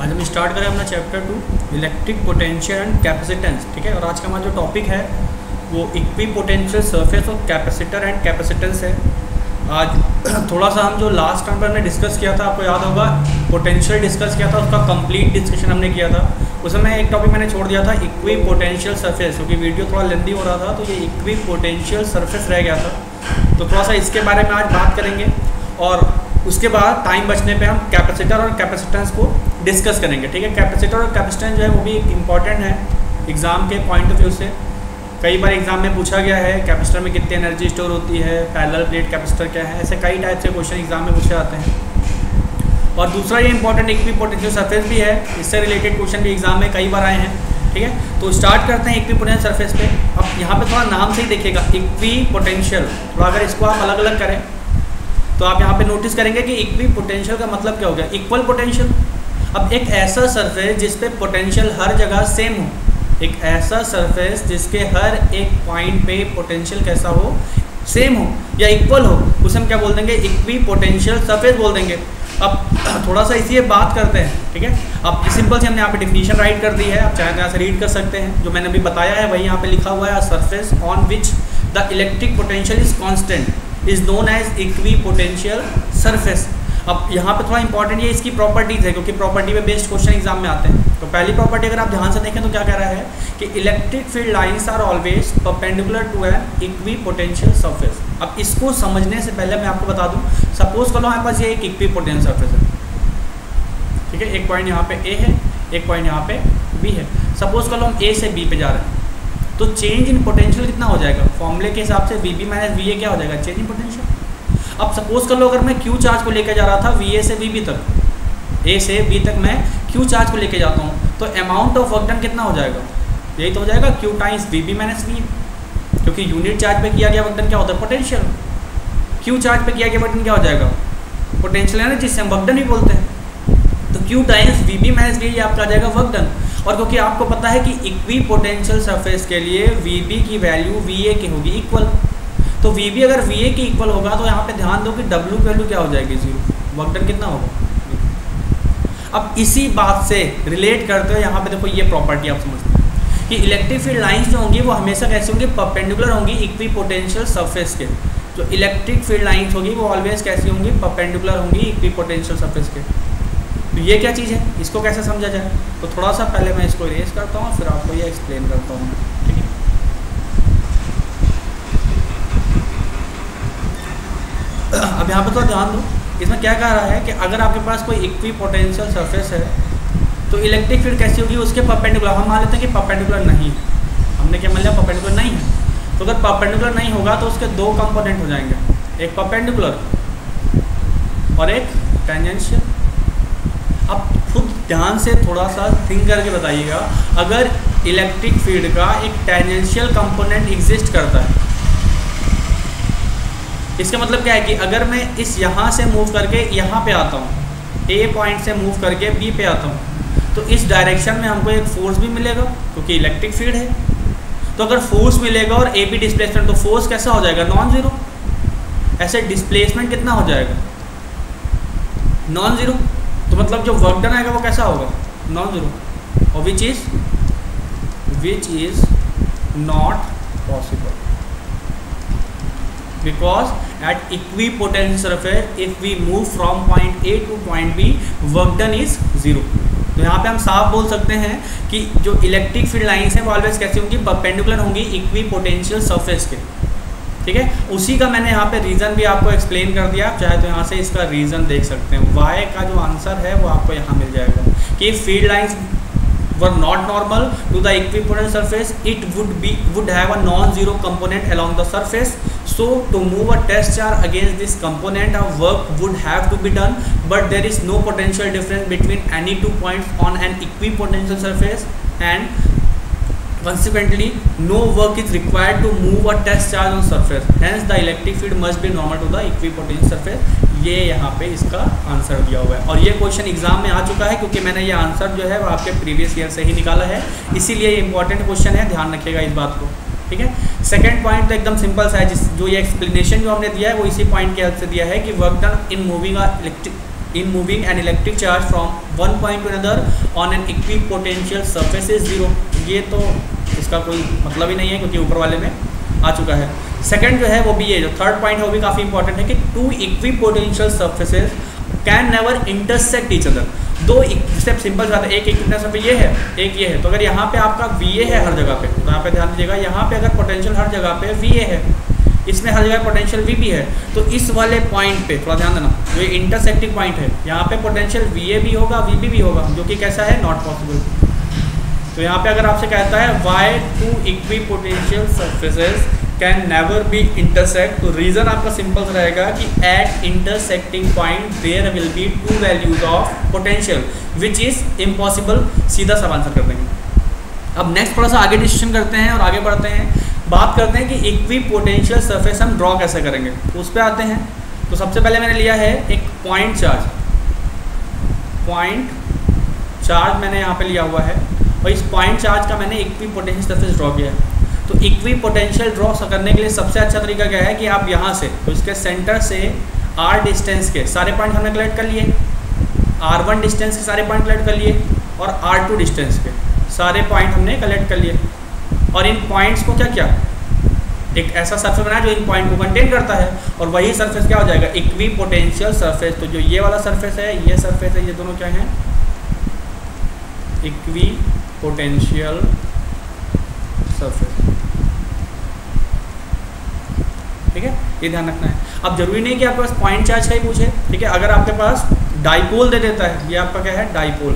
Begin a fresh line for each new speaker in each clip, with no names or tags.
आज हम स्टार्ट करें अपना chapter 2 electric potential and capacitance. ठीक है, और आज का हमारा जो टॉपिक है वो इक्विपोटेंशियल सरफेस और कैपेसिटर एंड कैपेसिटेंस है। आज थोड़ा सा हम जो लास्ट टाइम पर हमने डिस्कस किया था, आपको याद होगा पोटेंशियल डिस्कस किया था, उसका कंप्लीट डिस्कशन हमने किया था। उसमें एक टॉपिक मैंने छोड़ दिया था इक्विपोटेंशियल सरफेस, क्योंकि वीडियो थोड़ा लेंदी हो रहा था, तो ये इक्विपोटेंशियल सरफेस रह गया था। तो थोड़ा सा इसके बारे में आज बात करेंगे और उसके बाद टाइम बचने पे हम कैपेसिटर और कैपेसिटेंस को डिस्कस करेंगे। ठीक है, कैपेसिटर और कैपेसिटेंस जो है वो भी इम्पॉर्टेंट है एग्ज़ाम के पॉइंट ऑफ व्यू से। कई बार एग्जाम में पूछा गया है कैपेसिटर में कितनी एनर्जी स्टोर होती है, पैरेलल प्लेट कैपेसिटर क्या है, ऐसे कई टाइप से क्वेश्चन एग्जाम में पूछे जाते हैं। और दूसरा ये इंपॉर्टेंट इक्विपोटेंशियल सरफेस भी है, इससे रिलेटेड क्वेश्चन भी एग्जाम में कई बार आए हैं। ठीक है, तो स्टार्ट करते हैं इक्विपोटेंशियल सरफेस पे। अब यहाँ पे थोड़ा नाम से ही देखिएगा इक्विपोटेंशियल, तो अगर इसको आप अलग अलग करें तो आप यहाँ पे नोटिस करेंगे कि इक्विपोटेंशियल का मतलब क्या हो गया, इक्वल पोटेंशियल। अब एक ऐसा सरफेस जिस पे पोटेंशियल हर जगह सेम हो, एक ऐसा सरफेस जिसके हर एक पॉइंट पे पोटेंशियल कैसा हो, सेम हो या इक्वल हो, उसे हम क्या बोल देंगे, इक्विपोटेंशियल सरफेस बोल देंगे। अब थोड़ा सा इसी बात करते हैं। ठीक है, अब सिंपल से हमने यहाँ पे डिफिनीशन राइट कर दी है, आप चाहे तो यहाँ से रीड कर सकते हैं। जो मैंने अभी बताया है वही यहाँ पे लिखा हुआ है, surface on which the electric potential is constant is known as equipotential surface. अब यहाँ पे थोड़ा इंपॉर्टेंट ये इसकी प्रॉपर्टीज़ है, क्योंकि प्रॉपर्टी पे बेस्ड क्वेश्चन एग्जाम में आते हैं। तो पहली प्रॉपर्टी अगर आप ध्यान से देखें तो क्या कह रहा है कि electric field lines are always perpendicular to an equipotential surface. अब इसको समझने से पहले मैं आपको बता दूं, सपोज करो हमारे पास ये एक इक्विपोटेंशियल सरफेस है। ठीक है, एक पॉइंट यहाँ पे ए है, एक पॉइंट यहाँ पे बी है। सपोज करो हम ए से बी पे जा रहे हैं, तो चेंज इन पोटेंशियल कितना हो जाएगा, फॉर्मूले के हिसाब से V B minus V A क्या हो जाएगा, चेंज इन पोटेंशियल। अब सपोज कर लो अगर मैं क्यू चार्ज को लेकर जा रहा था वी ए से वी बी तक, ए से बी तक मैं क्यू चार्ज को लेकर जाता हूँ, तो अमाउंट ऑफ वर्क डन कितना हो जाएगा, यही तो हो जाएगा Q times V B minus V, क्योंकि यूनिट चार्ज पे किया गया वर्क डन क्या होता है, पोटेंशियल। क्यू चार्ज पे किया गया वर्क डन क्या हो जाएगा, पोटेंशियल है ना, जिससे हम वर्क डन भी बोलते हैं। तो Q times V B minus V ये आपका आ जाएगा वर्क डन। और क्योंकि आपको पता है कि इक्विपोटेंशियल सरफेस के लिए वी बी की वैल्यू वी ए की होगी इक्वल, तो वी बी अगर वी ए की इक्वल होगा तो यहाँ पे ध्यान दो कि डब्ल्यू की वैल्यू क्या हो जाएगी, जीरो, वर्क डन कितना होगा। अब इसी बात से रिलेट करते हुए यहाँ पे देखो ये प्रॉपर्टी आप समझते हैं कि इलेक्ट्रिक फील्ड लाइंस जो होंगी वो हमेशा कैसी होंगी, परपेंडिकुलर होंगी इक्विपोटेंशियल सरफेस के। जो इलेक्ट्रिक फील्ड लाइंस होगी वो ऑलवेज कैसी होंगी, परपेंडिकुलर होंगी इक्विपोटेंशियल सरफेस के। तो ये क्या चीज़ है, इसको कैसे समझा जाए, तो थोड़ा सा पहले मैं इसको इरेज करता हूँ, फिर आपको ये एक्सप्लेन करता हूँ। ठीक है, अब यहाँ पे तो ध्यान दो, इसमें क्या कह रहा है कि अगर आपके पास कोई इक्विपोटेंशियल सरफेस है तो इलेक्ट्रिक फील्ड कैसी होगी, उसके परपेंडिकुलर। हम मान लेते हैं कि परपेंडिकुलर नहीं है, हमने क्या मान लिया, परपेंडिकुलर नहीं है। तो अगर परपेंडिकुलर नहीं होगा तो उसके दो कंपोनेंट हो जाएंगे, एक परपेंडिकुलर और एक टेंजेंशियल। अब खुद ध्यान से थोड़ा सा थिंक करके बताइएगा, अगर इलेक्ट्रिक फील्ड का एक टेंजेंशियल कंपोनेंट एग्जिस्ट करता है, इसका मतलब क्या है कि अगर मैं इस यहाँ से मूव करके यहाँ पे आता हूँ, ए पॉइंट से मूव करके बी पे आता हूँ, तो इस डायरेक्शन में हमको एक फोर्स भी मिलेगा क्योंकि इलेक्ट्रिक फील्ड है। तो अगर फोर्स मिलेगा और ए बी डिस्प्लेसमेंट, तो फोर्स कैसा हो जाएगा, नॉन जीरो। ऐसे डिस्प्लेसमेंट कितना हो जाएगा, नॉन जीरो। तो मतलब जो वर्क डन आएगा वो कैसा होगा, नॉन जीरो, और which is not possible because at equipotential surface if we move from point A to point B work done is zero। तो यहाँ पे हम साफ बोल सकते हैं कि जो इलेक्ट्रिक फील्ड लाइंस हैं वो ऑलवेज कैसी होंगी, परपेंडिकुलर होंगी इक्विपोटेंशियल सरफेस के। ठीक है, उसी का मैंने यहाँ पे रीज़न भी आपको एक्सप्लेन कर दिया, आप चाहे तो यहाँ से इसका रीज़न देख सकते हैं। वाई का जो आंसर है वो आपको यहाँ मिल जाएगा कि field lines were not normal to the equipotential surface, it would have a non-zero component along the surface. So to move a test charge against this component, a work would have to be done, but there is no potential difference between any 2 points on an equipotential surface, and consequently no work is required to move a test charge on surface. Hence the electric field must be normal to the equipotential surface। ये यहाँ पे इसका answer दिया हुआ है, और ये question exam में आ चुका है क्योंकि मैंने ये आंसर जो है वो आपके प्रीवियस ईयर से ही निकाला है, इसीलिए ये इंपॉर्टेंट क्वेश्चन है, ध्यान रखिएगा इस बात को। ठीक है, सेकंड पॉइंट तो एकदम सिंपल सा है, जो ये एक्सप्लेनेशन जो हमने दिया है वो इसी पॉइंट के हेल्प से दिया है कि work done in moving a electric in moving an electric charge from one point to another on an equipotential surface is 0। ये तो इसका कोई मतलब ही नहीं है क्योंकि ऊपर वाले में आ चुका है। सेकंड जो है वो भी ये जो थर्ड पॉइंट है वो भी काफ़ी इंपॉर्टेंट है कि two equipotential surfaces can never intersect each other. दो स्टेप सिंपल बात है, एक सर्फेस ये है, एक ये है। तो अगर यहाँ पे आपका VA है हर जगह पे, तो यहाँ पे ध्यान दीजिएगा, यहाँ पे अगर पोटेंशियल हर जगह पे VA है, इसमें हर जगह पोटेंशियल VB है, तो इस वाले पॉइंट पे थोड़ा ध्यान देना, जो इंटरसेक्टिंग पॉइंट है यहाँ पे पोटेंशियल VA भी होगा VB भी होगा, जो कि कैसा है, नॉट पॉसिबल। तो यहाँ पे अगर आपसे कहता है why two equipotential surfaces can never be intersect, तो रीज़न आपका सिंपल रहेगा कि at intersecting point there will be two values of potential which is impossible. सीधा सब आंसर कर देंगे। अब नेक्स्ट थोड़ा सा आगे डिस्कशन करते हैं और आगे बढ़ते हैं, बात करते हैं कि इक्विपोटेंशियल सरफेस हम ड्रॉ कैसे करेंगे, तो उस पर आते हैं। तो सबसे पहले मैंने लिया है एक पॉइंट चार्ज मैंने यहाँ पे लिया हुआ है, और इस पॉइंट चार्ज का मैंने इक्विपोटेंशियल सरफेस ड्रॉ किया है। तो इक्विपोटेंशियल ड्रॉ करने के लिए सबसे अच्छा तरीका क्या है कि आप यहाँ से, तो इसके सेंटर से R डिस्टेंस के सारे पॉइंट हमने कलेक्ट कर लिए, R1 डिस्टेंस के सारे पॉइंट कलेक्ट कर लिए, और R2 डिस्टेंस के सारे पॉइंट हमने कलेक्ट कर लिए। और इन पॉइंट्स को क्या एक ऐसा सरफेस बनाया जो इन पॉइंट को कंटेन करता है, और वही सरफेस क्या हो जाएगा, इक्विपोटेंशियल सरफेस। तो जो ये वाला सरफेस है, ये सरफेस है, ये दोनों क्या हैं, इक्विपोटेंशियल सरफेस। ठीक है, ये ध्यान रखना है। अब जरूरी नहीं कि आपके पास पॉइंट चार्ज का ही पूछे, ठीक है। अगर आपके पास डाइपोल दे देता है, ये आपका क्या है, डाइपोल,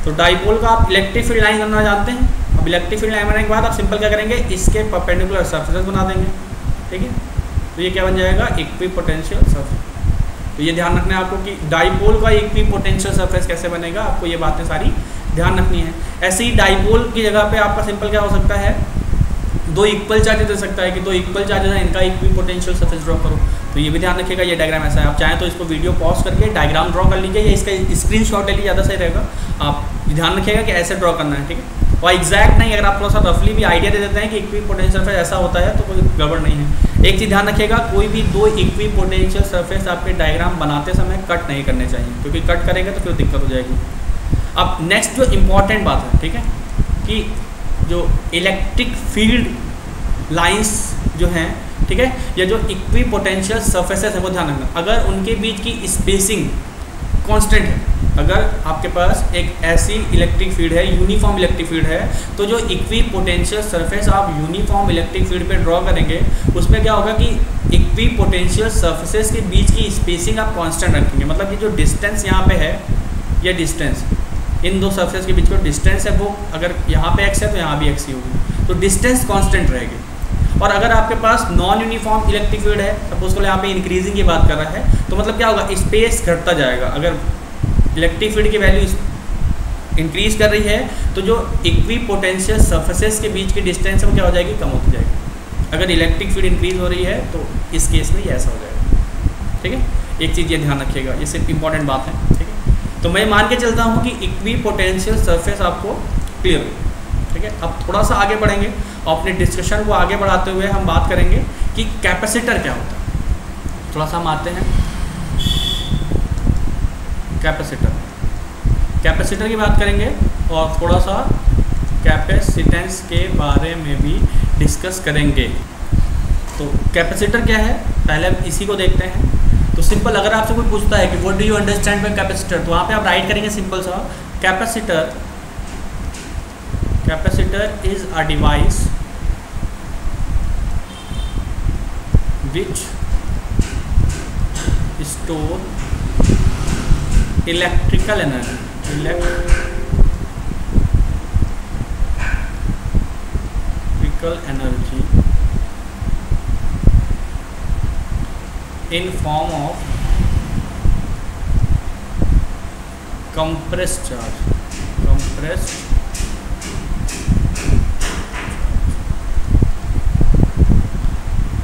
तो डाइपोल का आप इलेक्ट्रिक फील्ड लाइन करना जानते हैं। अब इलेक्ट्रिक फील्ड लाइन बनाने के बाद आप सिंपल क्या करेंगे, इसके परपेंडिकुलर सरफेसेस बना देंगे, ठीक है। तो ये क्या बन जाएगा, इक्विपोटेंशियल सरफेस। तो ये ध्यान रखना है आपको कि डाइपोल का इक्विपोटेंशियल सरफेस कैसे बनेगा, आपको ये बातें सारी ध्यान रखनी है। ऐसे ही डाइपोल की जगह पे आपका सिंपल क्या हो सकता है, दो इक्वल चार्जेस दे सकता है कि दो इक्वल चार्जेस हैं, इनका इक्विपोटेंशियल सरफेस ड्रॉ करो। तो ये भी ध्यान रखिएगा, ये डायग्राम ऐसा है। आप चाहें तो इसको वीडियो पॉज करके डायग्राम ड्रॉ कर लीजिए, या इसका स्क्रीनशॉट ले लीजिए, ज़्यादा सही रहेगा। आप ध्यान रखिएगा कि ऐसे ड्रॉ करना है, ठीक है। और एग्जैक्ट नहीं, अगर आप थोड़ा सा रफली भी आइडिया दे देते हैं कि इक्विपोटेंशियल सरफेस ऐसा होता है तो कोई गड़बड़ नहीं है। एक चीज़ ध्यान रखिएगा, कोई भी दो इक्विपोटेंशियल सरफेस आपके डायग्राम बनाते समय कट नहीं करने चाहिए, क्योंकि कट करेंगे तो फिर दिक्कत हो जाएगी। अब नेक्स्ट जो इम्पॉर्टेंट बात है, ठीक है, कि जो इलेक्ट्रिक फील्ड लाइंस जो हैं, ठीक है, या जो इक्विपोटेंशियल सरफेसेस है वो ध्यान रखना। अगर उनके बीच की स्पेसिंग कांस्टेंट है, अगर आपके पास एक ऐसी इलेक्ट्रिक फील्ड है, यूनिफॉर्म इलेक्ट्रिक फील्ड है, तो जो इक्विपोटेंशियल सरफेस आप यूनिफॉर्म इलेक्ट्रिक फील्ड पे ड्रॉ करेंगे, उसमें क्या होगा कि इक्विपोटेंशियल सरफेसेस के बीच की स्पेसिंग आप कांस्टेंट रखेंगे। मतलब कि जो डिस्टेंस यहाँ पे है, ये डिस्टेंस इन दो सरफेस के बीच का डिस्टेंस है, वो अगर यहाँ पे x है तो यहाँ भी x ही होगी, तो डिस्टेंस कांस्टेंट रहेगी। और अगर आपके पास नॉन यूनिफॉर्म इलेक्ट्रिक फील्ड है, सपोज को यहाँ पे इंक्रीजिंग की बात कर रहा है, तो मतलब क्या होगा, स्पेस घटता जाएगा। अगर इलेक्ट्रिक फील्ड की वैल्यू इंक्रीज कर रही है, तो जो इक्विपोटेंशियल सरफेसेस के बीच की डिस्टेंस है वो क्या हो जाएगी, कम होती जाएगी। अगर इलेक्ट्रिक फील्ड इंक्रीज हो रही है तो इस केस में ये ऐसा हो जाएगा, ठीक है। एक चीज़ ये ध्यान रखिएगा, ये सिर्फ इंपॉर्टेंट बात है, ठीक है। तो मैं मान के चलता हूँ कि इक्विपोटेंशियल सरफेस आपको क्लियर हो, ठीक है। अब थोड़ा सा आगे बढ़ेंगे और अपने डिस्कशन को आगे बढ़ाते हुए हम बात करेंगे कि कैपेसिटर क्या होता है। थोड़ा सा हम आते हैं कैपेसिटर की बात करेंगे, और थोड़ा सा कैपेसिटेंस के बारे में भी डिस्कस करेंगे। तो कैपेसिटर क्या है, पहले हम इसी को देखते हैं। तो सिंपल, अगर आपसे कोई पूछता है कि what do you understand by capacitor, तो वहाँ पे आप राइट करेंगे सिंपल सा, capacitor is a device which store electrical energy in form of compressed charge,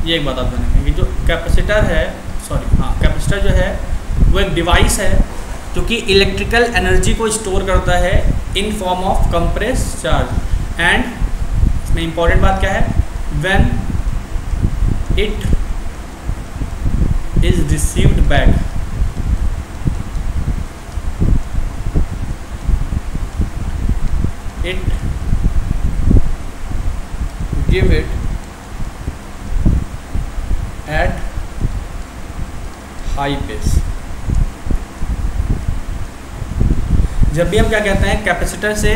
ये एक बात आप जानेंगे कि जो कैपेसिटर है, कैपेसिटर जो है वो एक डिवाइस है जो कि इलेक्ट्रिकल एनर्जी को स्टोर करता है in form of compressed charge. And इसमें इंपॉर्टेंट बात क्या है, when it is received back give it at high pace. जब भी हम क्या कहते हैं कैपेसिटर से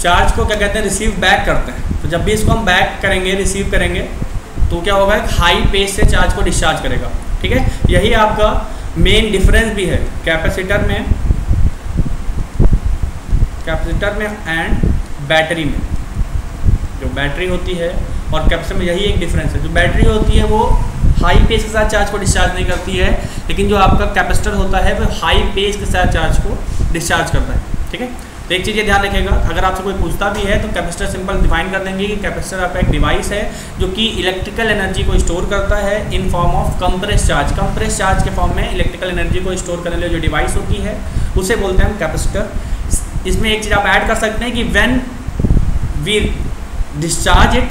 चार्ज को क्या कहते हैं रिसीव बैक करते हैं, तो जब भी इसको हम बैक करेंगे रिसीव करेंगे तो क्या होगा, एक हाई पेस से चार्ज को डिस्चार्ज करेगा। ठीक है, यही आपका मेन डिफरेंस भी है कैपेसिटर में एंड बैटरी में। जो बैटरी होती है और कैपेसिटर में यही एक डिफरेंस है। जो बैटरी होती है वो हाई पेस के साथ चार्ज को डिस्चार्ज नहीं करती है, लेकिन जो आपका कैपेसिटर होता है वो हाई पेस के साथ चार्ज को डिस्चार्ज करता है। ठीक है, तो एक चीज़ ये ध्यान रखिएगा, अगर आपसे कोई पूछता भी है तो कैपेसिटर सिंपल डिफाइन कर देंगे कि कैपेसिटर आपका एक डिवाइस है जो कि इलेक्ट्रिकल एनर्जी को स्टोर करता है in form of compress charge. Compress charge के फॉर्म में इलेक्ट्रिकल एनर्जी को स्टोर करने वाली जो डिवाइस होती है उसे बोलते हैं हम कैपेसिटर। इसमें एक चीज़ आप ऐड कर सकते हैं कि when we discharge it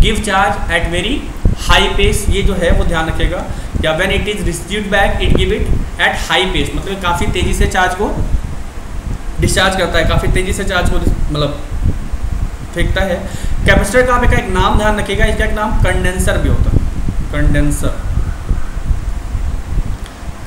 give charge at very high pace. ये जो है वो ध्यान रखिएगा, या when it is received back it give it at high pace, मतलब काफ़ी तेज़ी से चार्ज को डिस्चार्ज करता है, काफ़ी तेज़ी से चार्ज को मतलब फेंकता है। कैपेसिटर का आप एक नाम ध्यान रखिएगा, इसका एक नाम कंडेंसर भी होता है।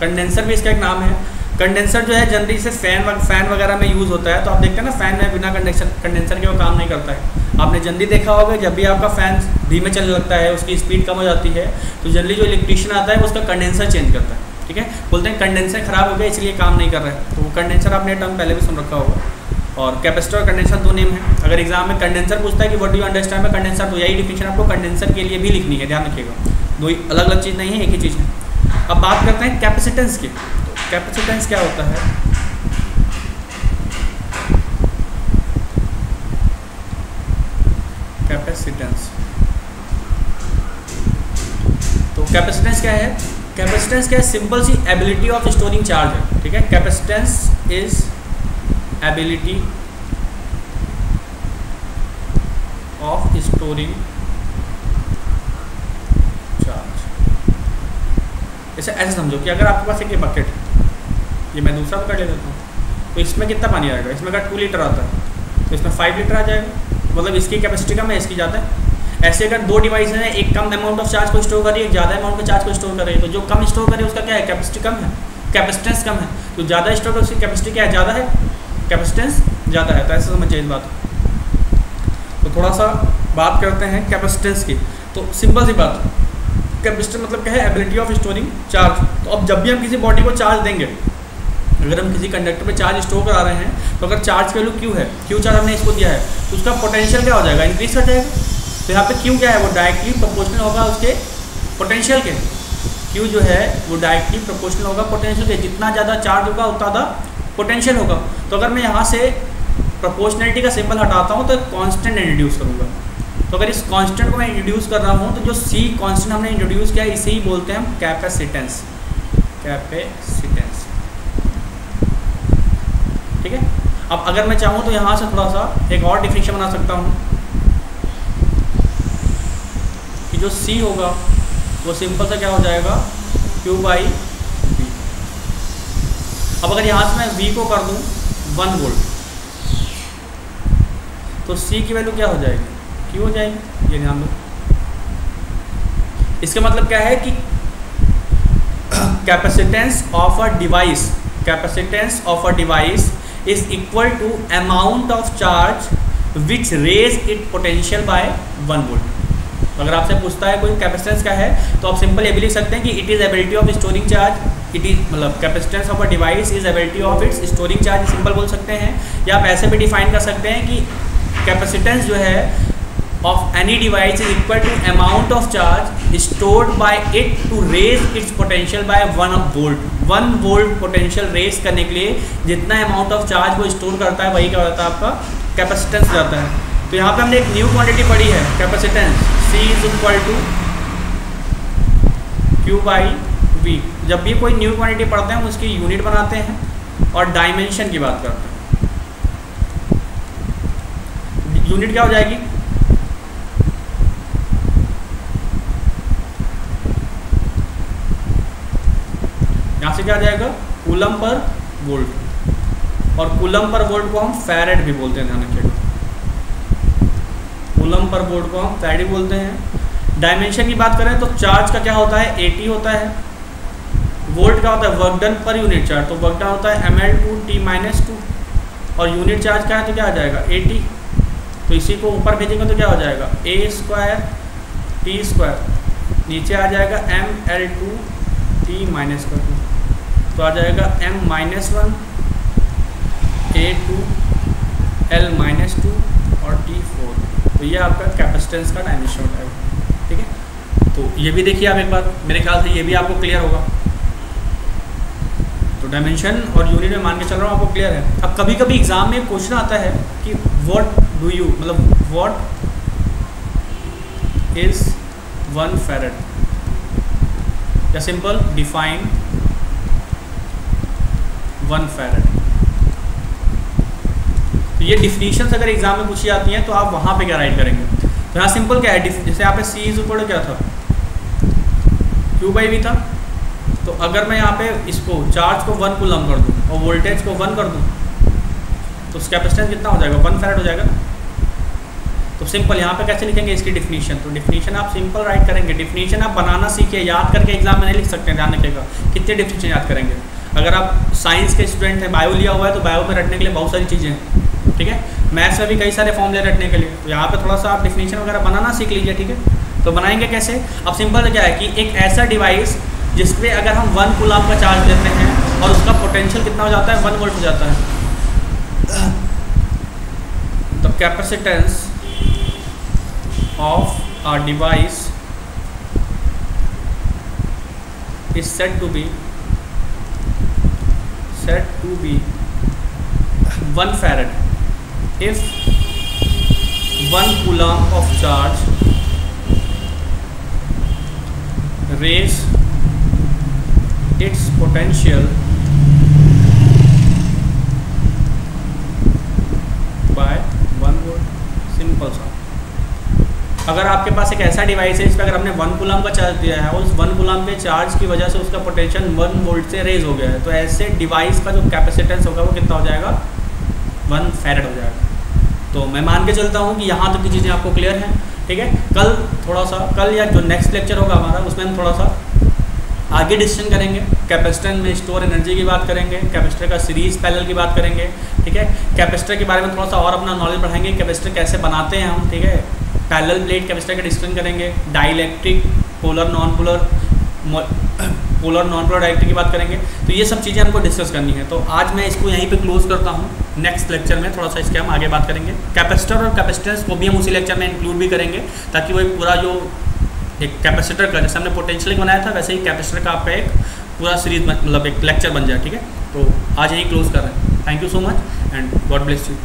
कंडेंसर भी इसका एक नाम है। कंडेंसर जो है जनरली से फैन वगैरह में यूज़ होता है, तो आप देखते हैं ना फैन में बिना कंडेंसर के वो काम नहीं करता है। आपने जनरली देखा होगा जब भी आपका फैन धीमे चलने लगता है, उसकी स्पीड कम हो जाती है, तो जनरली जो इलेक्ट्रीशियन आता है वो उसका कंडेंसर चेंज करता है। ठीक है, बोलते हैं कंडेंसर खराब हो गया इसलिए काम नहीं कर रहा है, तो वो कंडेंसर आपने टर्म पहले भी सुन रखा होगा। और कैपेसिटर और कंडेंसर दो नेम है। अगर एग्जाम में कंडेंसर पूछता है कि what do you understand by condenser, तो यही डिफिनेशन आपको कंडेंसर के लिए भी लिखनी है, ध्यान रखिएगा। दो अलग अलग चीज़ नहीं है, एक ही चीज़ है। अब बात करते हैं कैपेसिटेंस की। तो कैपेसिटेंस क्या होता है? कैपेसिटेंस, तो कैपेसिटेंस क्या है? कैपेसिटेंस क्या है? सिंपल सी एबिलिटी ऑफ स्टोरिंग चार्ज है। ठीक है, capacitance is ability of storing charge. ऐसे समझो कि अगर आपके पास एक बकेट है, ये मैं दूसरा बकेट ले लेता हूँ, तो इसमें कितना पानी आएगा? इसमें अगर 2 लीटर आता है तो इसमें 5 लीटर आ जाएगा, मतलब इसकी कैपेसिटी कम है, इसकी ज़्यादा है। ऐसे अगर दो डिवाइस हैं, एक कम अमाउंट ऑफ चार्ज को स्टोर कर रही है, एक ज़्यादा अमाउंट का चार्ज को स्टोर कर रही है, तो जो कम स्टोर करे उसका क्या है? कैपेसिटी कम है, कैपेसिटेंस कम है। तो ज़्यादा स्टोर कर उसकी कैपेसिटी क्या है? ज़्यादा है, कैपेसिटेंस ज़्यादा है। तो ऐसे समझिए इस बात। तो थोड़ा सा बात करते हैं कैपेसिटेंस की। तो सिंपल सी बात, कैपेसिटर मतलब क्या है? Ability of storing charge. तो अब जब भी हम किसी बॉडी को चार्ज देंगे, अगर हम किसी कंडक्टर पे चार्ज स्टोर करा रहे हैं, तो अगर चार्ज वैल्यू क्यू है, क्यू चार्ज हमने इसको दिया है, तो उसका पोटेंशियल क्या हो जाएगा? इंक्रीज कर जाएगा। तो यहाँ पे क्यू क्या है? वो डायरेक्टली प्रोपोर्शनल होगा उसके पोटेंशियल के। क्यू जो है वो डायरेक्टली प्रोपोर्शनल होगा पोटेंशियल के। जितना ज़्यादा चार्ज होगा उतना ज़्यादा पोटेंशियल होगा। तो अगर मैं यहाँ से प्रोपोर्शनलिटी का सिंबल हटाता हूँ तो कांस्टेंट इंट्रोड्यूस करूँगा। तो अगर इस कांस्टेंट को मैं इंट्रोड्यूस कर रहा हूँ, तो जो सी कांस्टेंट हमने इंट्रोड्यूस किया, इसे ही बोलते हैं हम कैपेसिटेंस। कैपेसिटेंस, ठीक है। अब अगर मैं चाहूँ तो यहाँ से थोड़ा सा एक और डिफिनेशन बना सकता हूँ कि जो C होगा वो सिंपल सा क्या हो जाएगा? Q by V। अब अगर यहाँ से मैं V को कर दूँ 1 वोल्ट, तो C की वैल्यू क्या हो जाएगी? Q हो जाएगी। ये ध्यान दो। इसका मतलब क्या है कि capacitance of a device is equal to amount of charge which raise its potential by 1 volt। अगर आपसे पूछता है कोई कैपेसिटेंस क्या है, तो आप सिंपल ये भी लिख सकते हैं कि it is ability of storing charge. It is मतलब capacitance of a device is ability of its storing charge, simple बोल सकते हैं। या आप ऐसे भी डिफाइन कर सकते हैं कि कैपेसिटेंस जो है of any device is equal to amount of charge stored by it to raise its potential by 1 volt। 1 volt potential raise करने के लिए जितना amount of charge वो स्टोर करता है वही क्या होता है? आपका कैपेसिटेंस जाता है। तो यहाँ पे हमने एक न्यू क्वांटिटी पढ़ी है capacitance, C is equal to Q by V। जब भी कोई न्यू क्वांटिटी पढ़ते हैं हम उसकी यूनिट बनाते हैं और डायमेंशन की बात करते हैं। यूनिट क्या हो जाएगी? यहाँ से क्या आ जाएगा? Coulomb per volt. और कूलम पर वोल्ट को हम फैरेड भी बोलते हैं, ध्यान रखिएगा। कूलम पर वोल्ट को हम फैराडे बोलते हैं। डायमेंशन की बात करें तो चार्ज का क्या होता है, AT होता है। वोल्ट का होता है work done per unit charge, तो वर्क डन होता है mL/T-2 और यूनिट चार्ज क्या है तो क्या आ जाएगा AT। तो इसी को ऊपर भेजेंगे तो क्या हो जाएगा A²T², नीचे आ जाएगा mL/T-2, तो आ जाएगा m-1 A2 L-2 और T4। तो ये आपका कैपेसिटेंस का डायमेंशन होता है, ठीक है। तो ये भी देखिए आप एक बार, मेरे ख्याल से ये भी आपको क्लियर होगा। तो डायमेंशन और यूनिट में मान के चल रहा हूँ आपको क्लियर है। अब कभी कभी एग्जाम में क्वेश्चन आता है कि व्हाट डू यू, मतलब व्हाट इज 1 फैराड, या सिंपल डिफाइन 1 फैराड। तो ये डिफिनीशंस अगर एग्जाम में पूछी जाती हैं तो आप वहाँ पे क्या राइट करेंगे। तो यहाँ सिंपल क्या है, जैसे यहाँ पे C इज इक्वल टू क्या था, Q/V था। तो अगर मैं यहाँ पे इसको चार्ज को 1 कूलम कर दूँ और वोल्टेज को 1 कर दूँ तो उसका कैपेसिटेंस कितना हो जाएगा, 1 फैराड हो जाएगा ना। तो सिंपल यहाँ पे कैसे लिखेंगे इसकी डिफिनीशन, तो डिफिनीशन आप सिंपल राइट करेंगे। डिफिनीशन आप बनाना सीखिए, याद करके एग्जाम में नहीं लिख सकते हैं, ध्यान रखिएगा। कितने डिफिनीशन याद करेंगे। अगर आप साइंस के स्टूडेंट हैं, बायो लिया हुआ है, तो बायो में रटने के लिए बहुत सारी चीज़ें हैं, ठीक है। मैथ्स में भी कई सारे फॉर्मूले रटने के लिए, तो यहाँ पे थोड़ा सा आप डिफिनीशन वगैरह बनाना सीख लीजिए, ठीक है। तो बनाएंगे कैसे, अब सिंपल क्या है कि एक ऐसा डिवाइस जिस पे अगर हम 1 कूलम का चार्ज देते हैं और उसका पोटेंशियल कितना हो जाता है, 1 वोल्ट हो जाता है। तो capacitance of a device is said to be 1 farad if 1 coulomb of charge raise its potential by 1 volt। Simple सा। अगर आपके पास एक ऐसा डिवाइस है इस पर अगर हमने 1 कूलम का चार्ज दिया है और उस 1 कूलम के चार्ज की वजह से उसका पोटेंशियल 1 वोल्ट से रेज हो गया है, तो ऐसे डिवाइस का जो कैपेसिटेंस होगा वो कितना हो जाएगा, 1 फैराड हो जाएगा। तो मैं मान के चलता हूँ कि यहाँ तक की चीज़ें आपको क्लियर हैं, ठीक है। कल थोड़ा सा, कल या जो नेक्स्ट लेक्चर होगा हमारा, उसमें हम थोड़ा सा आगे डिस्कशन करेंगे। कैपेसिटर में स्टोर एनर्जी की बात करेंगे, कैपेसिटर का सीरीज पैरेलल की बात करेंगे, ठीक है। कैपेसिटर के बारे में थोड़ा सा और अपना नॉलेज बढ़ाएंगे, कैपेसिटर कैसे बनाते हैं हम, ठीक है। पैरेलल प्लेट कैपेसिटर का डिस्कशन करेंगे, dielectric, polar non polar dielectric की बात करेंगे। तो ये सब चीज़ें हमको डिस्कस करनी है। तो आज मैं इसको यहीं पे क्लोज करता हूँ। नेक्स्ट लेक्चर में थोड़ा सा इसके हम आगे बात करेंगे। कैपेसिटर और कैपेसिटेंस को भी हम उसी लेक्चर में इंक्लूड भी करेंगे, ताकि वो एक पूरा जो एक कैपेसिटर का जैसे हमने पोटेंशियल बनाया था, वैसे ही कैपेसिटर का आपका एक पूरा सीरीज मतलब एक लेक्चर बन जाए, ठीक है। तो आज यहीं क्लोज कर रहे हैं। Thank you so much and God bless you.